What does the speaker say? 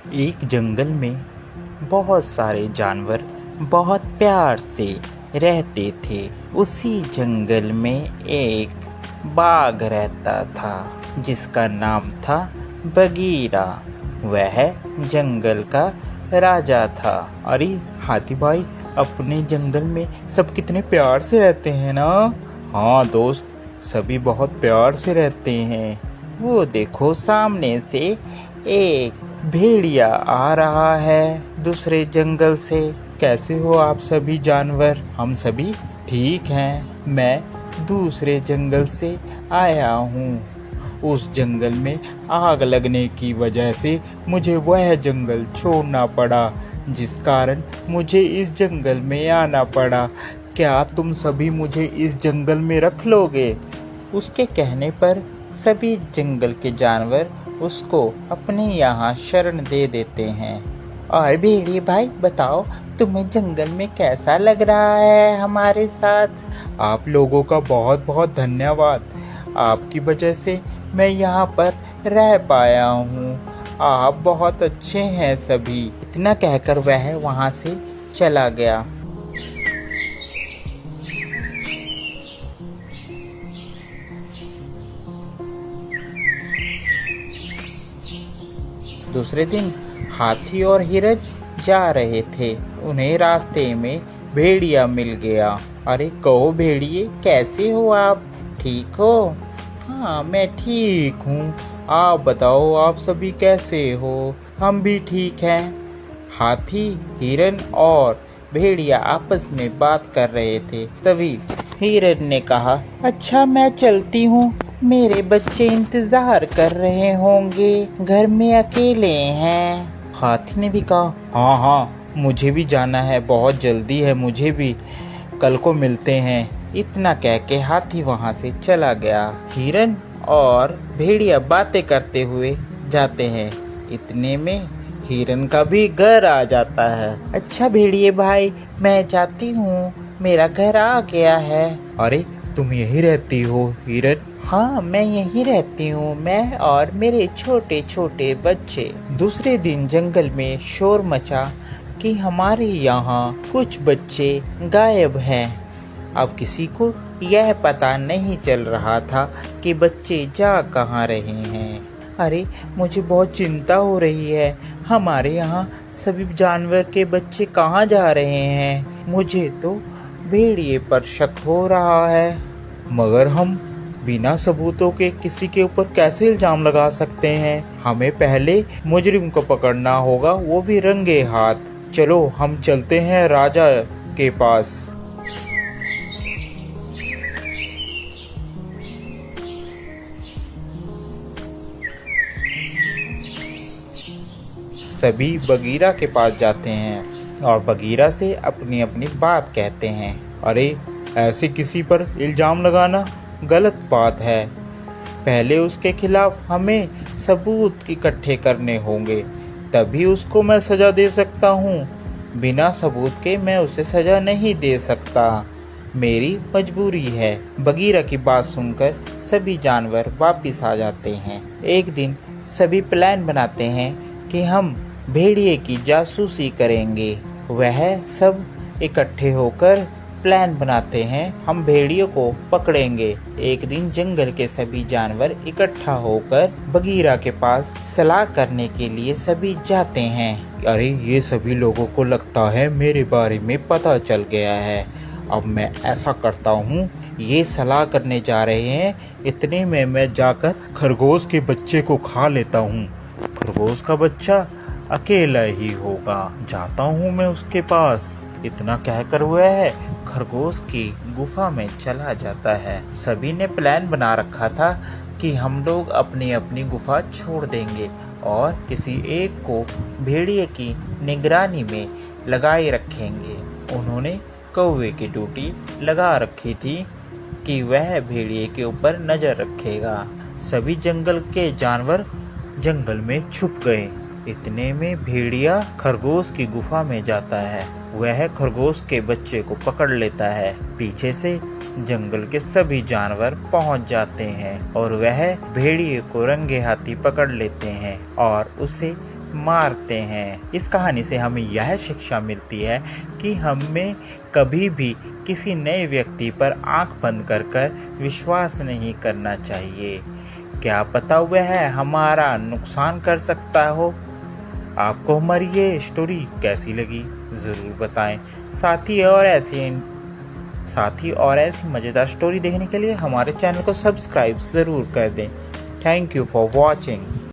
एक जंगल में बहुत सारे जानवर बहुत प्यार से रहते थे। उसी जंगल में एक बाघ रहता था जिसका नाम था बगीरा। वह जंगल का राजा था। अरे हाथी भाई, अपने जंगल में सब कितने प्यार से रहते हैं ना। हाँ दोस्त, सभी बहुत प्यार से रहते हैं। वो देखो, सामने से एक भेड़िया आ रहा है दूसरे जंगल से। कैसे हो आप सभी जानवर? हम सभी ठीक हैं। मैं दूसरे जंगल से आया हूँ। उस जंगल में आग लगने की वजह से मुझे वह जंगल छोड़ना पड़ा, जिस कारण मुझे इस जंगल में आना पड़ा। क्या तुम सभी मुझे इस जंगल में रख लोगे? उसके कहने पर सभी जंगल के जानवर उसको अपने यहाँ शरण दे देते हैं। और भेड़िए भाई बताओ, तुम्हें जंगल में कैसा लग रहा है हमारे साथ? आप लोगों का बहुत बहुत धन्यवाद। आपकी वजह से मैं यहाँ पर रह पाया हूँ। आप बहुत अच्छे हैं सभी। इतना कहकर वह वहाँ से चला गया। दूसरे दिन हाथी और हिरन जा रहे थे। उन्हें रास्ते में भेड़िया मिल गया। अरे कहो भेड़िए, कैसे हो आप? ठीक हो? हाँ मैं ठीक हूँ। आप बताओ, आप सभी कैसे हो? हम भी ठीक हैं। हाथी, हिरन और भेड़िया आपस में बात कर रहे थे। तभी हिरन ने कहा, अच्छा मैं चलती हूँ, मेरे बच्चे इंतजार कर रहे होंगे, घर में अकेले हैं। हाथी ने भी कहा, हाँ हाँ मुझे भी जाना है, बहुत जल्दी है मुझे भी, कल को मिलते हैं। इतना कह के हाथी वहाँ से चला गया। हिरन और भेड़िया बातें करते हुए जाते हैं। इतने में हिरन का भी घर आ जाता है। अच्छा भेड़िए भाई, मैं जाती हूँ, मेरा घर आ गया है। अरे तुम यहीं रहती हो हिरन? हाँ मैं यहीं रहती हूँ, मैं और मेरे छोटे छोटे बच्चे। दूसरे दिन जंगल में शोर मचा कि हमारे यहाँ कुछ बच्चे गायब हैं। अब किसी को यह पता नहीं चल रहा था कि बच्चे जा कहाँ रहे हैं। अरे मुझे बहुत चिंता हो रही है, हमारे यहाँ सभी जानवर के बच्चे कहाँ जा रहे हैं। मुझे तो भेड़िए पर शक हो रहा है। मगर हम बिना सबूतों के किसी के ऊपर कैसे इल्जाम लगा सकते हैं? हमें पहले मुजरिम को पकड़ना होगा, वो भी रंगे हाथ। चलो हम चलते हैं राजा के पास। सभी बगीरा के पास जाते हैं और बगीरा से अपनी अपनी बात कहते हैं। अरे ऐसे किसी पर इल्जाम लगाना गलत बात है। पहले उसके खिलाफ हमें सबूत इकट्ठे करने होंगे, तभी उसको मैं सजा दे सकता हूँ। बिना सबूत के मैं उसे सजा नहीं दे सकता, मेरी मजबूरी है। बगीरा की बात सुनकर सभी जानवर वापिस आ जाते हैं। एक दिन सभी प्लान बनाते हैं कि हम भेड़िए की जासूसी करेंगे। वह सब इकट्ठे होकर प्लान बनाते हैं, हम भेड़ियों को पकड़ेंगे। एक दिन जंगल के सभी जानवर इकट्ठा होकर बगीरा के पास सलाह करने के लिए सभी जाते हैं। अरे ये सभी लोगों को लगता है मेरे बारे में पता चल गया है। अब मैं ऐसा करता हूँ, ये सलाह करने जा रहे हैं, इतने में मैं जाकर खरगोश के बच्चे को खा लेता हूँ। खरगोश का बच्चा अकेला ही होगा, जाता हूँ मैं उसके पास। इतना कहकर वह खरगोश की गुफा में चला जाता है। सभी ने प्लान बना रखा था कि हम लोग अपनी अपनी गुफा छोड़ देंगे और किसी एक को भेड़िए की निगरानी में लगाए रखेंगे। उन्होंने कौवे की ड्यूटी लगा रखी थी कि वह भेड़िए के ऊपर नजर रखेगा। सभी जंगल के जानवर जंगल में छुप गए। इतने में भेड़िया खरगोश की गुफा में जाता है। वह खरगोश के बच्चे को पकड़ लेता है। पीछे से जंगल के सभी जानवर पहुंच जाते हैं और वह भेड़िए को रंगे हाथी पकड़ लेते हैं और उसे मारते हैं। इस कहानी से हमें यह शिक्षा मिलती है कि हमें कभी भी किसी नए व्यक्ति पर आंख बंद कर विश्वास नहीं करना चाहिए। क्या पता वह हमारा नुकसान कर सकता हो। आपको हमारी ये स्टोरी कैसी लगी ज़रूर बताएं। साथ ही और ऐसी मज़ेदार स्टोरी देखने के लिए हमारे चैनल को सब्सक्राइब ज़रूर कर दें। Thank you for watching.